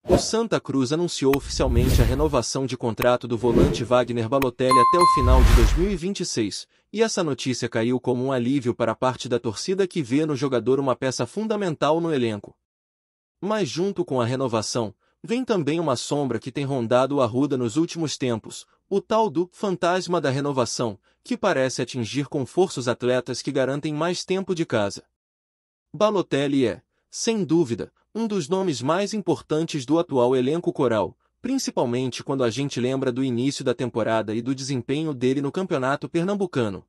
O Santa Cruz anunciou oficialmente a renovação de contrato do volante Wagner Balotelli até o final de 2026, e essa notícia caiu como um alívio para a parte da torcida que vê no jogador uma peça fundamental no elenco. Mas junto com a renovação, vem também uma sombra que tem rondado o Arruda nos últimos tempos, o tal do fantasma da renovação, que parece atingir com força os atletas que garantem mais tempo de casa. Balotelli é, sem dúvida, um dos nomes mais importantes do atual elenco coral, principalmente quando a gente lembra do início da temporada e do desempenho dele no campeonato pernambucano.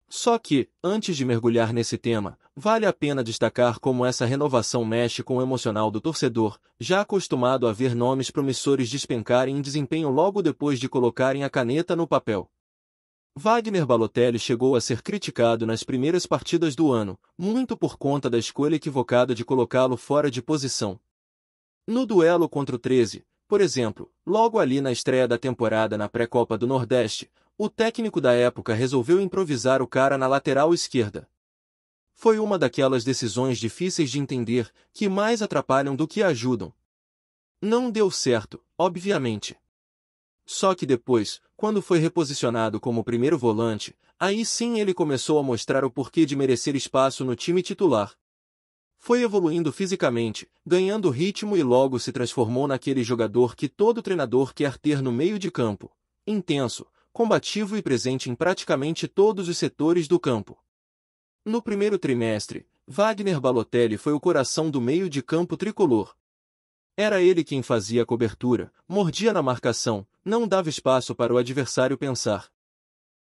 Só que, antes de mergulhar nesse tema, vale a pena destacar como essa renovação mexe com o emocional do torcedor, já acostumado a ver nomes promissores despencarem em desempenho logo depois de colocarem a caneta no papel. Wagner Balotelli chegou a ser criticado nas primeiras partidas do ano, muito por conta da escolha equivocada de colocá-lo fora de posição. No duelo contra o 13, por exemplo, logo ali na estreia da temporada na pré-Copa do Nordeste, o técnico da época resolveu improvisar o cara na lateral esquerda. Foi uma daquelas decisões difíceis de entender, que mais atrapalham do que ajudam. Não deu certo, obviamente. Só que depois, quando foi reposicionado como primeiro volante, aí sim ele começou a mostrar o porquê de merecer espaço no time titular. Foi evoluindo fisicamente, ganhando ritmo e logo se transformou naquele jogador que todo treinador quer ter no meio de campo. Intenso, combativo e presente em praticamente todos os setores do campo. No primeiro trimestre, Wagner Balotelli foi o coração do meio de campo tricolor. Era ele quem fazia a cobertura, mordia na marcação, não dava espaço para o adversário pensar.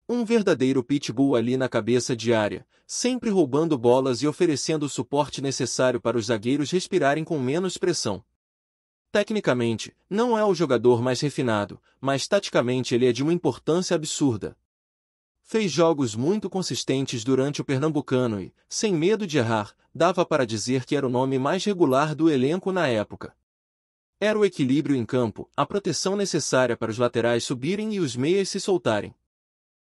Um verdadeiro pitbull ali na cabeça de área, sempre roubando bolas e oferecendo o suporte necessário para os zagueiros respirarem com menos pressão. Tecnicamente, não é o jogador mais refinado, mas taticamente ele é de uma importância absurda. Fez jogos muito consistentes durante o Pernambucano e, sem medo de errar, dava para dizer que era o nome mais regular do elenco na época. Era o equilíbrio em campo, a proteção necessária para os laterais subirem e os meias se soltarem.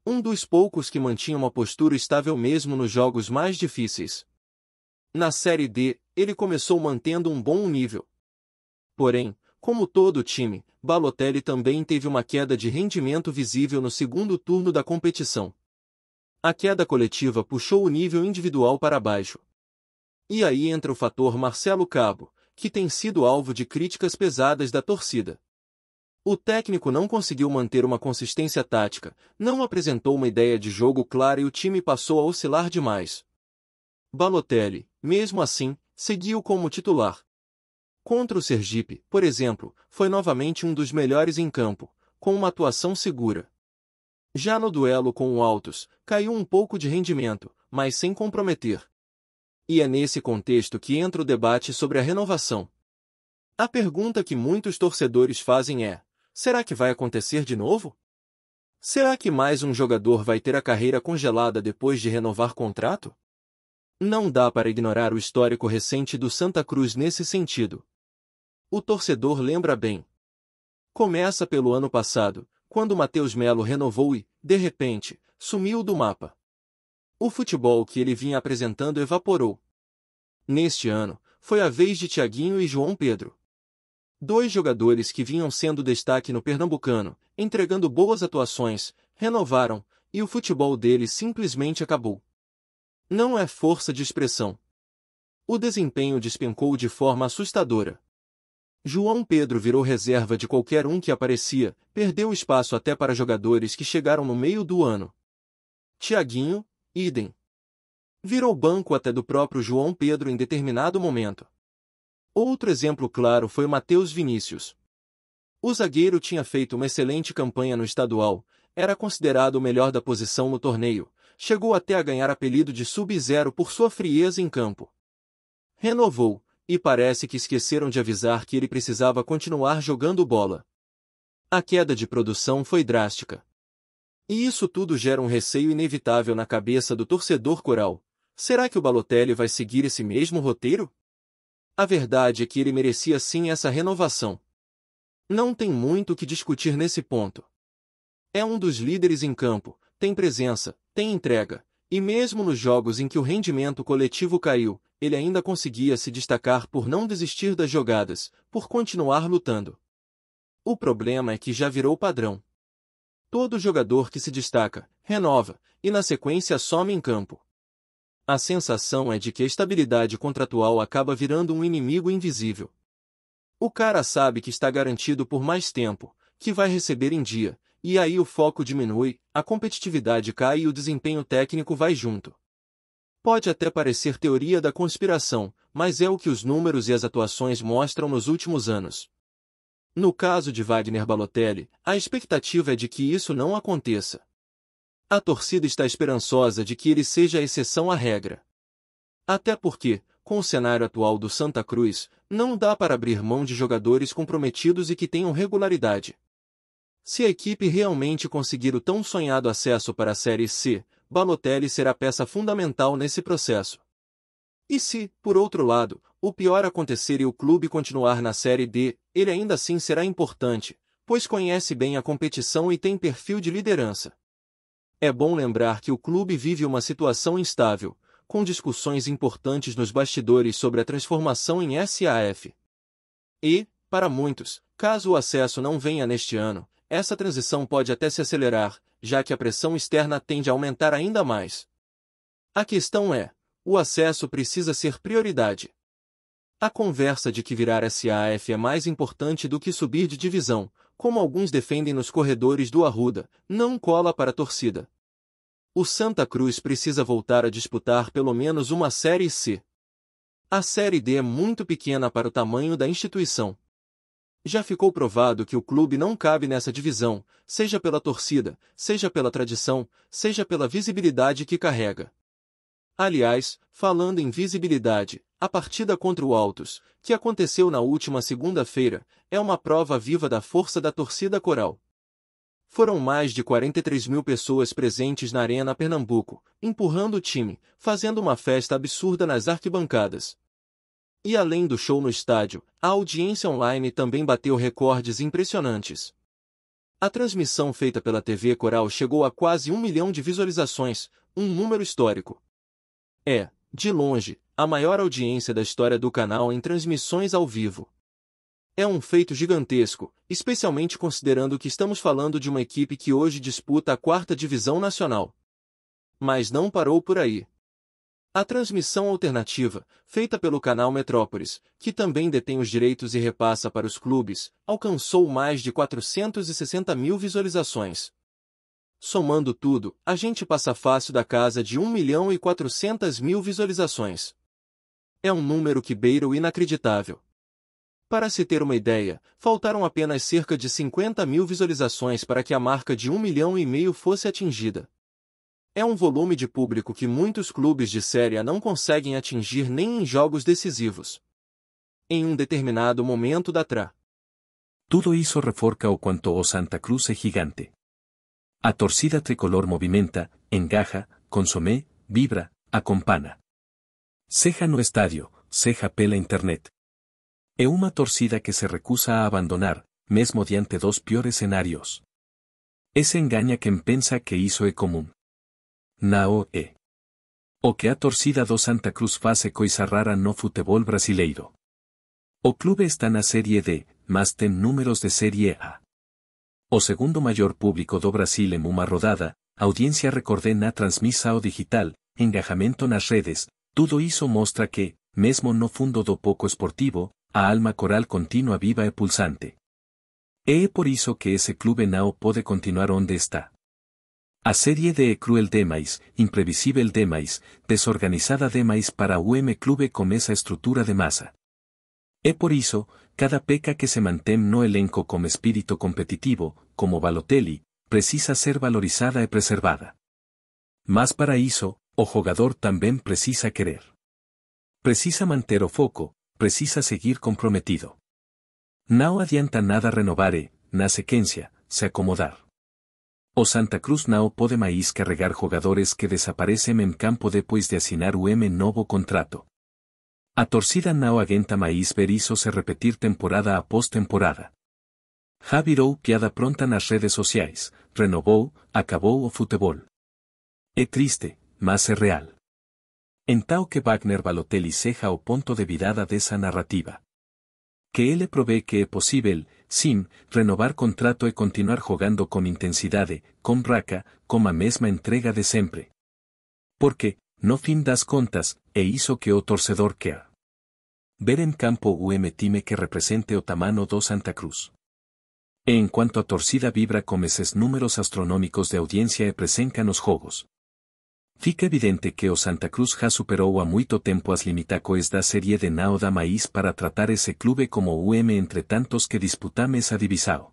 Um dos poucos que mantinha uma postura estável mesmo nos jogos mais difíceis. Na Série D, ele começou mantendo um bom nível. Porém, como todo time, Balotelli também teve uma queda de rendimento visível no segundo turno da competição. A queda coletiva puxou o nível individual para baixo. E aí entra o fator Marcelo Cabo, que tem sido alvo de críticas pesadas da torcida. O técnico não conseguiu manter uma consistência tática, não apresentou uma ideia de jogo clara e o time passou a oscilar demais. Balotelli, mesmo assim, seguiu como titular. Contra o Sergipe, por exemplo, foi novamente um dos melhores em campo, com uma atuação segura. Já no duelo com o Altos, caiu um pouco de rendimento, mas sem comprometer. E é nesse contexto que entra o debate sobre a renovação. A pergunta que muitos torcedores fazem é: será que vai acontecer de novo? Será que mais um jogador vai ter a carreira congelada depois de renovar contrato? Não dá para ignorar o histórico recente do Santa Cruz nesse sentido. O torcedor lembra bem. Começa pelo ano passado, quando Matheus Melo renovou e, de repente, sumiu do mapa. O futebol que ele vinha apresentando evaporou. Neste ano, foi a vez de Thiaguinho e João Pedro. Dois jogadores que vinham sendo destaque no Pernambucano, entregando boas atuações, renovaram, e o futebol deles simplesmente acabou. Não é força de expressão. O desempenho despencou de forma assustadora. João Pedro virou reserva de qualquer um que aparecia, perdeu espaço até para jogadores que chegaram no meio do ano. Thiaguinho, idem. Virou banco até do próprio João Pedro em determinado momento. Outro exemplo claro foi Matheus Vinícius. O zagueiro tinha feito uma excelente campanha no estadual, era considerado o melhor da posição no torneio, chegou até a ganhar apelido de Sub-Zero por sua frieza em campo. Renovou, e parece que esqueceram de avisar que ele precisava continuar jogando bola. A queda de produção foi drástica. E isso tudo gera um receio inevitável na cabeça do torcedor coral. Será que o Balotelli vai seguir esse mesmo roteiro? A verdade é que ele merecia sim essa renovação. Não tem muito o que discutir nesse ponto. É um dos líderes em campo, tem presença, tem entrega, E mesmo nos jogos em que o rendimento coletivo caiu, ele ainda conseguia se destacar por não desistir das jogadas, por continuar lutando. O problema é que já virou padrão. Todo jogador que se destaca, renova, e na sequência some em campo. A sensação é de que a estabilidade contratual acaba virando um inimigo invisível. O cara sabe que está garantido por mais tempo, que vai receber em dia, e aí o foco diminui, a competitividade cai e o desempenho técnico vai junto. Pode até parecer teoria da conspiração, mas é o que os números e as atuações mostram nos últimos anos. No caso de Wagner Balotelli, a expectativa é de que isso não aconteça. A torcida está esperançosa de que ele seja a exceção à regra. Até porque, com o cenário atual do Santa Cruz, não dá para abrir mão de jogadores comprometidos e que tenham regularidade. Se a equipe realmente conseguir o tão sonhado acesso para a Série C, Balotelli será peça fundamental nesse processo. E se, por outro lado, o pior acontecer e o clube continuar na Série D, ele ainda assim será importante, pois conhece bem a competição e tem perfil de liderança. É bom lembrar que o clube vive uma situação instável, com discussões importantes nos bastidores sobre a transformação em SAF. E, para muitos, caso o acesso não venha neste ano, essa transição pode até se acelerar, já que a pressão externa tende a aumentar ainda mais. A questão é, o acesso precisa ser prioridade. A conversa de que virar SAF é mais importante do que subir de divisão, como alguns defendem nos corredores do Arruda, não cola para a torcida. O Santa Cruz precisa voltar a disputar pelo menos uma Série C. A Série D é muito pequena para o tamanho da instituição. Já ficou provado que o clube não cabe nessa divisão, seja pela torcida, seja pela tradição, seja pela visibilidade que carrega. Aliás, falando em visibilidade, a partida contra o Altos, que aconteceu na última segunda-feira, é uma prova viva da força da torcida coral. Foram mais de 43 mil pessoas presentes na Arena Pernambuco, empurrando o time, fazendo uma festa absurda nas arquibancadas. E além do show no estádio, a audiência online também bateu recordes impressionantes. A transmissão feita pela TV Coral chegou a quase 1 milhão de visualizações, um número histórico. É, de longe, a maior audiência da história do canal em transmissões ao vivo. É um feito gigantesco, especialmente considerando que estamos falando de uma equipe que hoje disputa a 4ª divisão nacional. Mas não parou por aí. A transmissão alternativa, feita pelo canal Metrópolis, que também detém os direitos e repassa para os clubes, alcançou mais de 460 mil visualizações. Somando tudo, a gente passa fácil da casa de 1.400.000 visualizações. É um número que beira o inacreditável. Para se ter uma ideia, faltaram apenas cerca de 50 mil visualizações para que a marca de 1,5 milhão fosse atingida. É um volume de público que muitos clubes de Série A não conseguem atingir nem em jogos decisivos. Em um determinado momento da tra. Tudo isso reforça o quanto o Santa Cruz é gigante. A torcida tricolor movimenta, engaja, consome, vibra, acompana. Seja no estádio, seja pela internet. É uma torcida que se recusa a abandonar, mesmo diante dos piores cenários. Ese engaña quem pensa que isso é comum. Não é. O que a torcida do Santa Cruz faz é coisa rara no futebol brasileiro. O clube está na Série D, mas tem números de Série A. O segundo maior público do Brasil em uma rodada, audiência recorde na transmissão digital, engajamento nas redes, tudo isso mostra que, mesmo no fundo do pouco esportivo, a alma coral continua viva e pulsante. E é por isso que esse clube não pode continuar onde está. A Série D é cruel demais, imprevisível demais, desorganizada demais para o clube com essa estrutura de massa. É por isso, cada peca que se mantém no elenco com espírito competitivo, como Balotelli, precisa ser valorizada e preservada. Mas para isso, o jogador também precisa querer. Precisa manter o foco, precisa seguir comprometido. Não adianta nada renovar e, na sequência, se acomodar. O Santa Cruz não pode mais carregar jogadores que desaparecem em campo depois de assinar o novo contrato. A torcida não aguenta mais ver isso se repetir temporada após temporada. Já virou piada pronta nas redes sociais, renovou, acabou o futebol. É triste, mas é real. Então que Wagner Balotelli seja o ponto de virada dessa narrativa. Que ele provee que é possível, sim, renovar contrato e continuar jogando com intensidade, com raca, com a mesma entrega de sempre. Porque, no fim das contas, é isso que o torcedor quer. Ver em campo o time que represente o tamanho do Santa Cruz. E enquanto a torcida vibra com esses números astronômicos de audiência e presença nos jogos. Fica evidente que o Santa Cruz já superou há muito tempo as limitações da série de Nao da Maíz para tratar esse clube como o entre tantos que disputam essa divisão.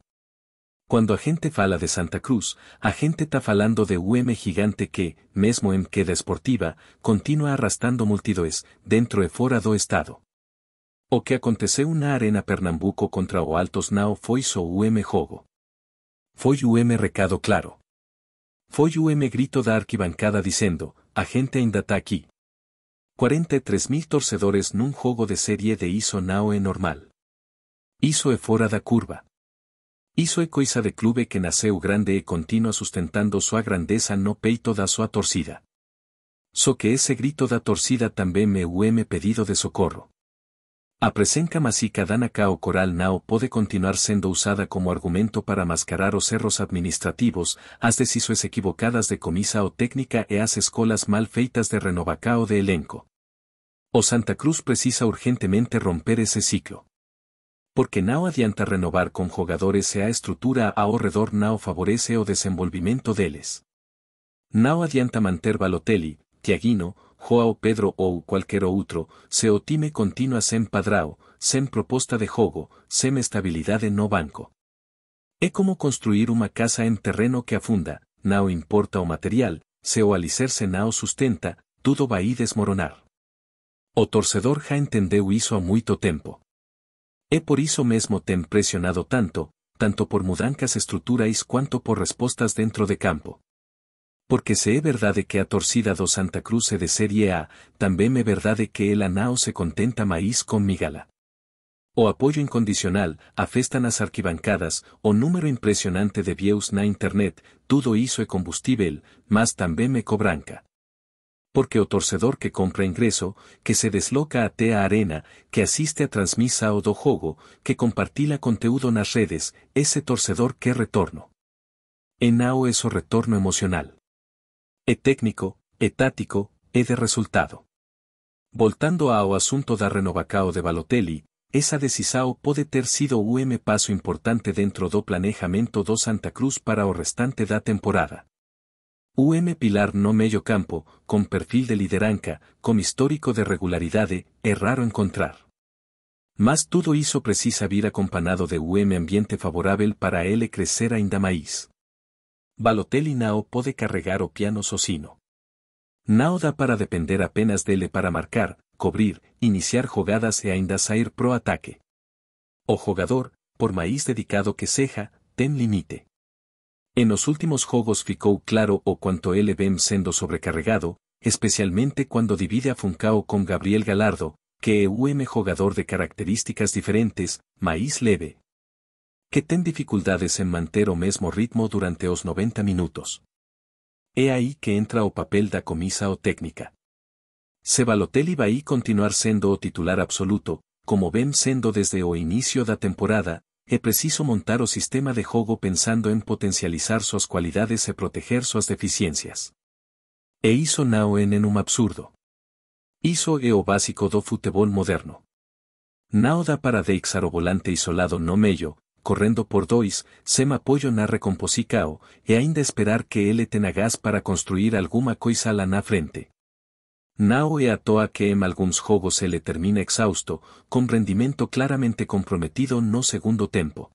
Quando a gente fala de Santa Cruz, a gente está falando de gigante que, mesmo em queda esportiva, continua arrastando multidões, dentro e fora do estado. O que aconteceu na Arena Pernambuco contra o Altos Nao foi só o jogo. Foi o recado claro. Foi o grito da arquibancada dizendo, a gente ainda tá aqui. 43.000 torcedores num jogo de série de isso não é normal. Isso é fora da curva. Isso é coisa de clube que nasceu grande e continua sustentando sua grandeza no peito da sua torcida. Só que esse grito da torcida também é o pedido de socorro. A presença maciça da Nacao Coral Nao pode continuar sendo usada como argumento para mascarar os erros administrativos, as decisões equivocadas de comisa ou técnica e as escolas mal feitas de renovacao de elenco. O Santa Cruz precisa urgentemente romper esse ciclo. Porque não adianta renovar com jogadores e a estrutura ao redor não favorece o desenvolvimento deles. Não adianta manter Balotelli, Thiaguinho, Joao Pedro ou qualquer outro, se o time continua sem padrão, sem proposta de jogo, sem estabilidade no banco. É como construir uma casa em terreno que afunda, não importa o material, se o alicerce não sustenta, tudo vai desmoronar. O torcedor já entendeu isso há muito tempo. É por isso mesmo tem pressionado tanto por mudanças estruturais quanto por respostas dentro de campo. Porque se é verdade que a torcida do Santa Cruz é de Série A, também é verdade que ela não se contenta mais com migala. O apoio incondicional, a festa nas arquibancadas, o número impressionante de views na internet, tudo isso é combustível, mas também é cobranca. Porque o torcedor que compra ingresso, que se desloca até a arena, que assiste a transmissão do jogo, que compartilha conteúdo nas redes, esse torcedor quer retorno. E não é só retorno emocional. É técnico, é tático, é de resultado. Voltando ao assunto da renovacao de Balotelli, essa decisão pode ter sido o passo importante dentro do planejamento do Santa Cruz para o restante da temporada. O pilar no meio campo, com perfil de liderança, com histórico de regularidade, é raro encontrar. Mas tudo isso precisa vir acompanhado de ambiente favorável para ele crescer ainda mais. Balotelli não pode carregar o piano sozinho. Não dá para depender apenas dele para marcar, cobrir, iniciar jogadas e ainda sair pro ataque. O jogador, por mais dedicado que seja, tem limite. En los últimos jogos ficou claro o quanto ele vem sendo sobrecarregado, especialmente quando divide a Funcao com Gabriel Galardo, que é jogador de características diferentes, mais leve. Que tem dificuldades em manter o mesmo ritmo durante os 90 minutos. É aí que entra o papel da comisa ou técnica. Se Balotelli vai continuar sendo o titular absoluto, como vem sendo desde o inicio da temporada, é preciso montar o sistema de jogo pensando em potencializar suas qualidades e proteger suas deficiências. E isso não é nenhum absurdo. Isso é o básico do futebol moderno. Não dá para deixar o volante isolado no meio, correndo por dois, sem apoio na recomposição, e ainda esperar que ele tenha gás para construir alguma coisa lá na frente. Não é à toa que em alguns jogos ele termina exausto, com rendimento claramente comprometido no segundo tempo.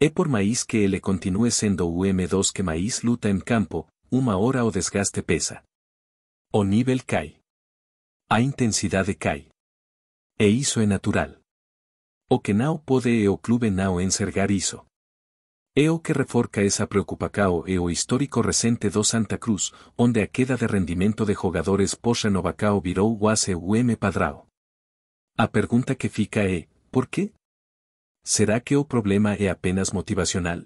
É por mais que ele continue sendo o M2 que mais luta em campo, uma hora o desgaste pesa. O nível cai. A intensidade cai. E isso é natural. O que não pode é o clube não enxergar isso. É o que reforça essa preocupação e o histórico recente do Santa Cruz, onde a queda de rendimento de jogadores pós-renovacao virou quase o padrão. A pergunta que fica é, por quê? Será que o problema é apenas motivacional?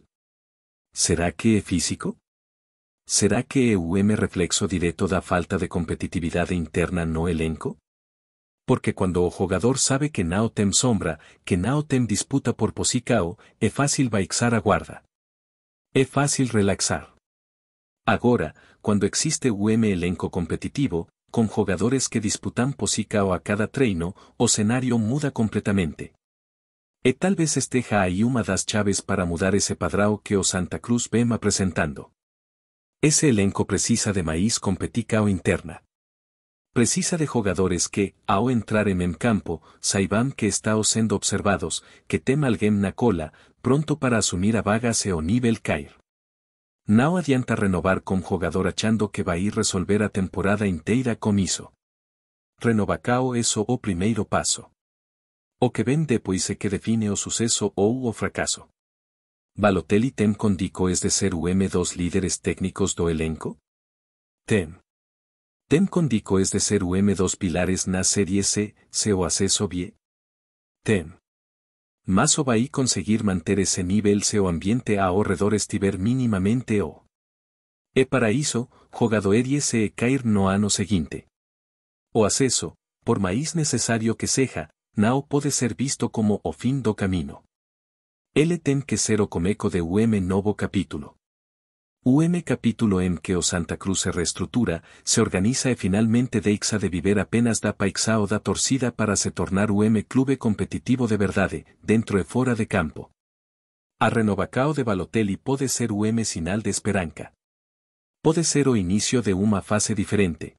Será que é físico? Será que é o reflexo direto da falta de competitividade interna no elenco? Porque quando o jogador sabe que não tem sombra, que não tem disputa por posição, é fácil baixar a guarda. É fácil relaxar. Agora, quando existe o elenco competitivo, com jogadores que disputam posição a cada treino, o cenário muda completamente. E talvez esteja aí uma das chaves para mudar esse padrão que o Santa Cruz vem apresentando. Esse elenco precisa de mais competição interna. Precisa de jogadores que, ao entrarem em campo, saibam que estão sendo observados, que tem alguém na cola, pronto para assumir a vaga se o nível cair. Não adianta renovar com jogador achando que vai resolver a temporada inteira com isso. Renovação é só o primeiro passo. O que vem depois é que define o sucesso ou o fracasso. Balotelli tem condições de ser o dos líderes técnicos do elenco? Tem. Tem condições de ser o dos pilares na Série C, se o acesso vie? Tem. Mas o vai conseguir manter esse nível se o ambiente ao redor estiver minimamente o. E para isso, jogadores se cair no ano seguinte. O acesso, por mais necessário que seja, não pode ser visto como o fim do caminho. Ele tem que ser o começo de novo capítulo. Capítulo em que o Santa Cruz se reestrutura, se organiza e finalmente deixa de viver apenas da paixão da torcida para se tornar o clube competitivo de verdade, dentro e fora de campo. A renovação de Balotelli pode ser o sinal de esperança. Pode ser o início de uma fase diferente.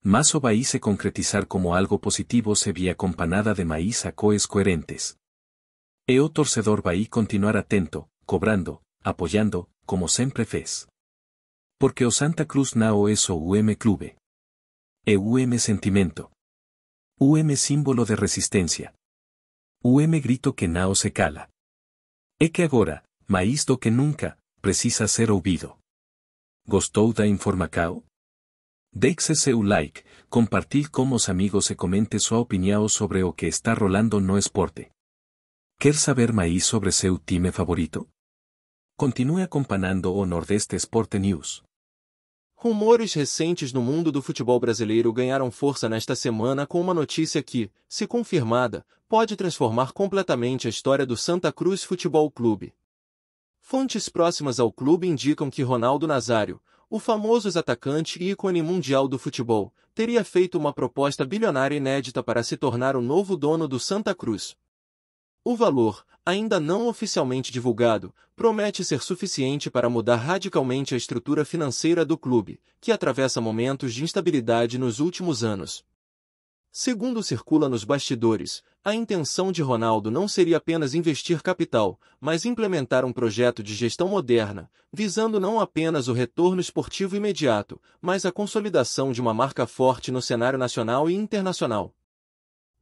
Mas o vai se concretizar como algo positivo se via acompanhada de mais acoes coerentes. E o torcedor vai continuar atento, cobrando, apoiando, como sempre fez. Porque o Santa Cruz não é só o clube. É o sentimento. O símbolo de resistência. O grito que não se cala. É que agora, mais do que nunca, precisa ser ouvido. Gostou da informação? Deixe seu like, compartilhe com os amigos e comente sua opinião sobre o que está rolando no esporte. Quer saber mais sobre seu time favorito? Continue acompanhando o Nordeste Sport News. Rumores recentes no mundo do futebol brasileiro ganharam força nesta semana com uma notícia que, se confirmada, pode transformar completamente a história do Santa Cruz Futebol Clube. Fontes próximas ao clube indicam que Ronaldo Nazário, o famoso atacante e ícone mundial do futebol, teria feito uma proposta bilionária inédita para se tornar o novo dono do Santa Cruz. O valor, ainda não oficialmente divulgado, promete ser suficiente para mudar radicalmente a estrutura financeira do clube, que atravessa momentos de instabilidade nos últimos anos. Segundo circula nos bastidores, a intenção de Ronaldo não seria apenas investir capital, mas implementar um projeto de gestão moderna, visando não apenas o retorno esportivo imediato, mas a consolidação de uma marca forte no cenário nacional e internacional.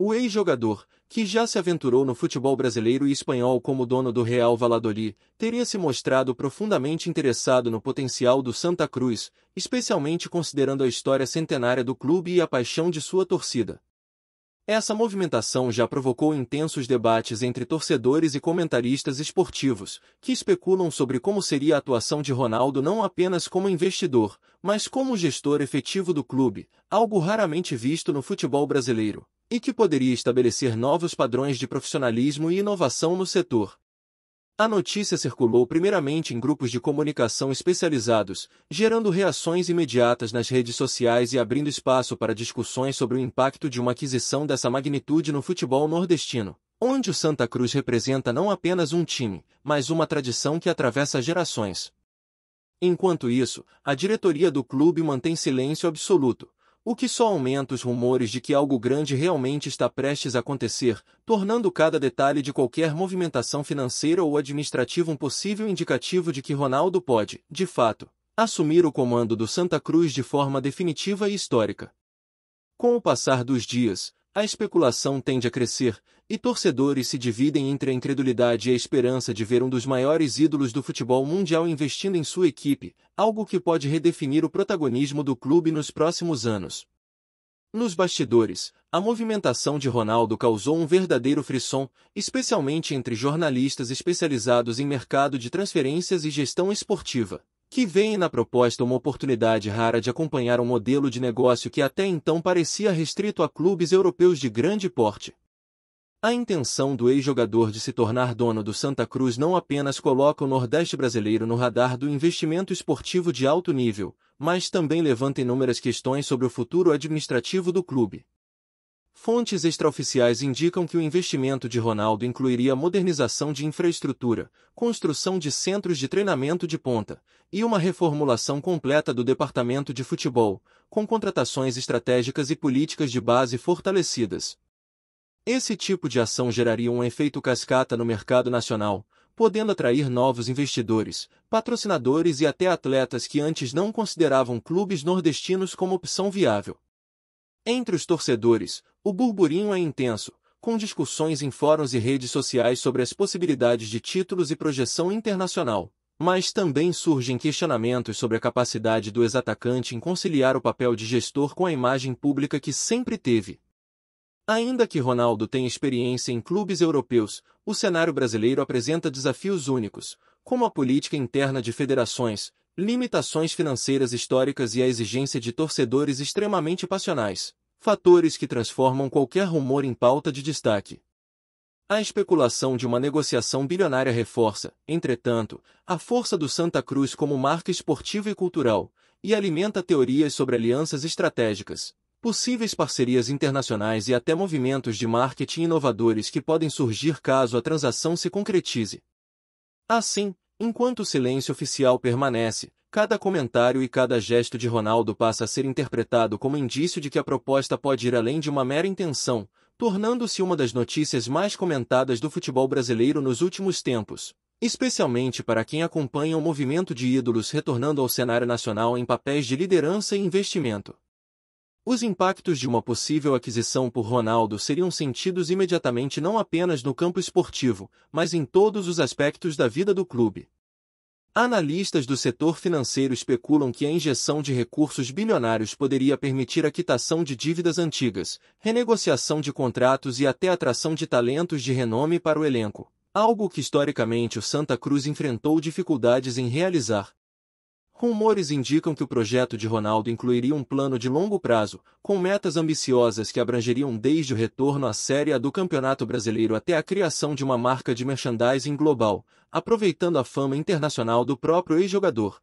O ex-jogador, que já se aventurou no futebol brasileiro e espanhol como dono do Real Valladolid, teria se mostrado profundamente interessado no potencial do Santa Cruz, especialmente considerando a história centenária do clube e a paixão de sua torcida. Essa movimentação já provocou intensos debates entre torcedores e comentaristas esportivos, que especulam sobre como seria a atuação de Ronaldo não apenas como investidor, mas como gestor efetivo do clube, algo raramente visto no futebol brasileiro, e que poderia estabelecer novos padrões de profissionalismo e inovação no setor. A notícia circulou primeiramente em grupos de comunicação especializados, gerando reações imediatas nas redes sociais e abrindo espaço para discussões sobre o impacto de uma aquisição dessa magnitude no futebol nordestino, onde o Santa Cruz representa não apenas um time, mas uma tradição que atravessa gerações. Enquanto isso, a diretoria do clube mantém silêncio absoluto, o que só aumenta os rumores de que algo grande realmente está prestes a acontecer, tornando cada detalhe de qualquer movimentação financeira ou administrativa um possível indicativo de que Ronaldo pode, de fato, assumir o comando do Santa Cruz de forma definitiva e histórica. Com o passar dos dias, a especulação tende a crescer, e torcedores se dividem entre a incredulidade e a esperança de ver um dos maiores ídolos do futebol mundial investindo em sua equipe, algo que pode redefinir o protagonismo do clube nos próximos anos. Nos bastidores, a movimentação de Ronaldo causou um verdadeiro frisson, especialmente entre jornalistas especializados em mercado de transferências e gestão esportiva, que veem na proposta uma oportunidade rara de acompanhar um modelo de negócio que até então parecia restrito a clubes europeus de grande porte. A intenção do ex-jogador de se tornar dono do Santa Cruz não apenas coloca o Nordeste brasileiro no radar do investimento esportivo de alto nível, mas também levanta inúmeras questões sobre o futuro administrativo do clube. Fontes extraoficiais indicam que o investimento de Ronaldo incluiria a modernização de infraestrutura, construção de centros de treinamento de ponta, e uma reformulação completa do departamento de futebol, com contratações estratégicas e políticas de base fortalecidas. Esse tipo de ação geraria um efeito cascata no mercado nacional, podendo atrair novos investidores, patrocinadores e até atletas que antes não consideravam clubes nordestinos como opção viável. Entre os torcedores, o burburinho é intenso, com discussões em fóruns e redes sociais sobre as possibilidades de títulos e projeção internacional, mas também surgem questionamentos sobre a capacidade do ex-atacante em conciliar o papel de gestor com a imagem pública que sempre teve. Ainda que Ronaldo tenha experiência em clubes europeus, o cenário brasileiro apresenta desafios únicos, como a política interna de federações, limitações financeiras históricas e a exigência de torcedores extremamente passionais, fatores que transformam qualquer rumor em pauta de destaque. A especulação de uma negociação bilionária reforça, entretanto, a força do Santa Cruz como marca esportiva e cultural, e alimenta teorias sobre alianças estratégicas, possíveis parcerias internacionais e até movimentos de marketing inovadores que podem surgir caso a transação se concretize. Assim, enquanto o silêncio oficial permanece, cada comentário e cada gesto de Ronaldo passa a ser interpretado como indício de que a proposta pode ir além de uma mera intenção, tornando-se uma das notícias mais comentadas do futebol brasileiro nos últimos tempos, especialmente para quem acompanha o movimento de ídolos retornando ao cenário nacional em papéis de liderança e investimento. Os impactos de uma possível aquisição por Ronaldo seriam sentidos imediatamente não apenas no campo esportivo, mas em todos os aspectos da vida do clube. Analistas do setor financeiro especulam que a injeção de recursos bilionários poderia permitir a quitação de dívidas antigas, renegociação de contratos e até atração de talentos de renome para o elenco, algo que historicamente o Santa Cruz enfrentou dificuldades em realizar. Rumores indicam que o projeto de Ronaldo incluiria um plano de longo prazo, com metas ambiciosas que abrangeriam desde o retorno à Série A do Campeonato Brasileiro até a criação de uma marca de merchandising global, aproveitando a fama internacional do próprio ex-jogador.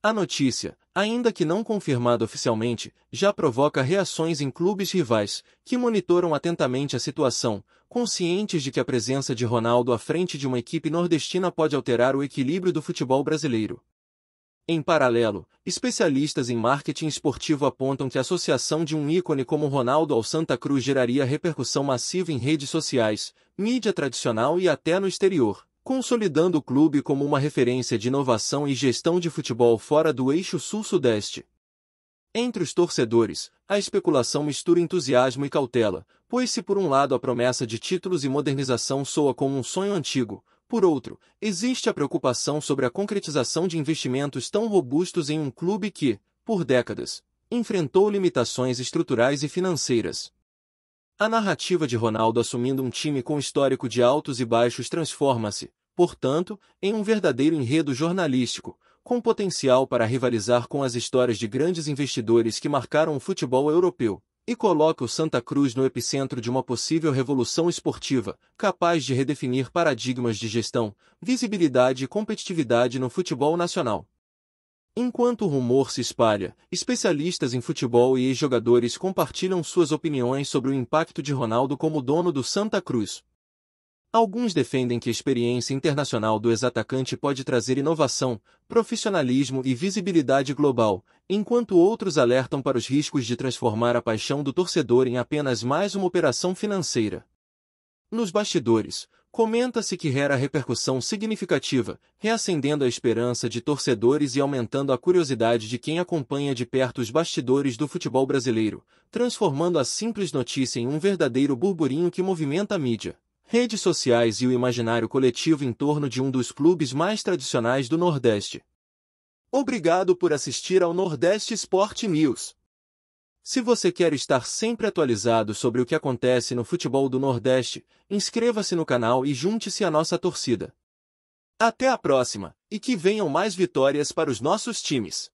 A notícia, ainda que não confirmada oficialmente, já provoca reações em clubes rivais, que monitoram atentamente a situação, conscientes de que a presença de Ronaldo à frente de uma equipe nordestina pode alterar o equilíbrio do futebol brasileiro. Em paralelo, especialistas em marketing esportivo apontam que a associação de um ícone como Ronaldo ao Santa Cruz geraria repercussão massiva em redes sociais, mídia tradicional e até no exterior, consolidando o clube como uma referência de inovação e gestão de futebol fora do eixo sul-sudeste. Entre os torcedores, a especulação mistura entusiasmo e cautela, pois se por um lado a promessa de títulos e modernização soa como um sonho antigo, por outro, existe a preocupação sobre a concretização de investimentos tão robustos em um clube que, por décadas, enfrentou limitações estruturais e financeiras. A narrativa de Ronaldo assumindo um time com histórico de altos e baixos transforma-se, portanto, em um verdadeiro enredo jornalístico, com potencial para rivalizar com as histórias de grandes investidores que marcaram o futebol europeu, e coloca o Santa Cruz no epicentro de uma possível revolução esportiva, capaz de redefinir paradigmas de gestão, visibilidade e competitividade no futebol nacional. Enquanto o rumor se espalha, especialistas em futebol e ex-jogadores compartilham suas opiniões sobre o impacto de Ronaldo como dono do Santa Cruz. Alguns defendem que a experiência internacional do ex-atacante pode trazer inovação, profissionalismo e visibilidade global, enquanto outros alertam para os riscos de transformar a paixão do torcedor em apenas mais uma operação financeira. Nos bastidores, comenta-se que gera repercussão significativa, reacendendo a esperança de torcedores e aumentando a curiosidade de quem acompanha de perto os bastidores do futebol brasileiro, transformando a simples notícia em um verdadeiro burburinho que movimenta a mídia, redes sociais e o imaginário coletivo em torno de um dos clubes mais tradicionais do Nordeste. Obrigado por assistir ao Nordeste Sport News. Se você quer estar sempre atualizado sobre o que acontece no futebol do Nordeste, inscreva-se no canal e junte-se à nossa torcida. Até a próxima, e que venham mais vitórias para os nossos times.